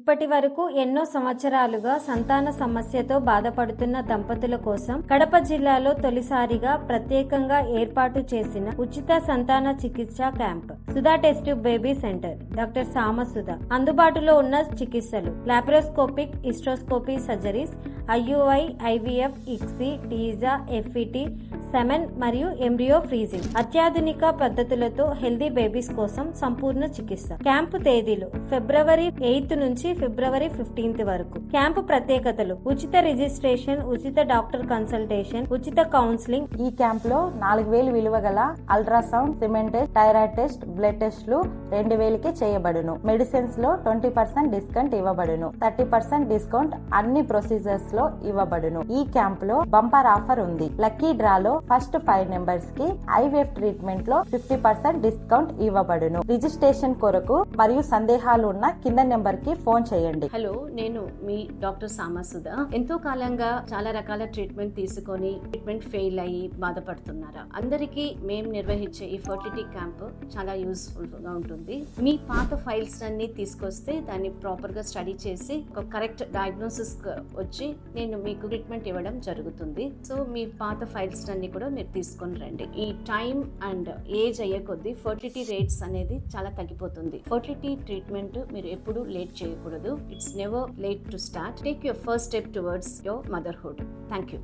ఇప్పటి వరకు ఎన్నో సంవత్సరాలుగా సంతాన సమస్యతో బాధపడుతున్న దంపతుల కోసం కడప జిల్లాలో తొలిసారిగా ప్రత్యేకంగా ఏర్పాటు చేసిన ఉచిత సంతాన చికిత్స camp Sudha test baby centre doctor Samasudha. అందుబాటులో ఉన్న చికిత్సలు laparoscopic, hysteroscopy surgeries, IUI, IVF, ICSI, టీజా, FET, సెమెన్ మరియు ఎంబ్రియో ఫ్రీజింగ్. అత్యాధునిక పద్ధతులతో హెల్దీ బేబీస్ కోసం సంపూర్ణ చికిత్స. క్యాంపు తేదీలు ఫిబ్రవరి 8 నుంచి ఫిబ్రవరి 15 వరకు. క్యాంపు ప్రత్యేకతలు: ఉచిత రిజిస్ట్రేషన్, ఉచిత డాక్టర్ కన్సల్టేషన్, ఉచిత కౌన్సిలింగ్. ఈ క్యాంప్ లో 4000 విలువ గల ultrasound, cement test, thyroid test, blood టెస్ట్లు 2000కి చేయబడును. మెడిసిన్స్ లో 20% డిస్కౌంట్ ఇవ్వబడును. 30% డిస్కౌంట్ అన్ని ప్రొసీజర్స్ లో ఇవ్వబడును. ఈ క్యాంప్ లో బంపర్ ఆఫర్ ఉంది. లక్కీ డ్రాలో ఫస్ట్ 5 మెంబర్స్ కి IVF ట్రీట్మెంట్ లో 50% డిస్కౌంట్ ఇవ్వబడును. రిజిస్ట్రేషన్ కొరకు మరియు సందేహాలు ఉన్న కింద నెంబర్ కి ఫోన్ చేయండి. హలో, నేను మీ డాక్టర్ సామసుధ. ఎంతో కాలంగా చాలా రకాల ట్రీట్మెంట్ తీసుకొని ట్రీట్మెంట్ ఫెయిల్ అయ్యి బాధపడుతున్నారా? అందరికీ మేము నిర్వహించే ఈ ఫర్టిలిటీ క్యాంప్ చాలా యూస్ఫుల్ గా ఉంటుంది. మీ పాత ఫైల్స్ అన్ని తీసుకొస్తే దాన్ని ప్రాపర్ గా స్టడీ చేసి ఒక కరెక్ట్ డయాగ్నోసిస్ వచ్చి నేను మీకు ట్రీట్మెంట్ ఇవ్వడం జరుగుతుంది. సో మీ పాత ఫైల్స్ అన్ని కూడా మీరు తీసుకొని రండి. ఈ టైం అండ్ ఏజ్ అయ్యే కొద్దీ ఫర్టిలిటీ రేట్స్ అనేది చాలా తగ్గిపోతుంది. ఫర్టిలిటీ ట్రీట్మెంట్ మీరు ఎప్పుడు లేట్ చేయకూడదు. It's never late to start. Take your first step towards your motherhood. Thank you.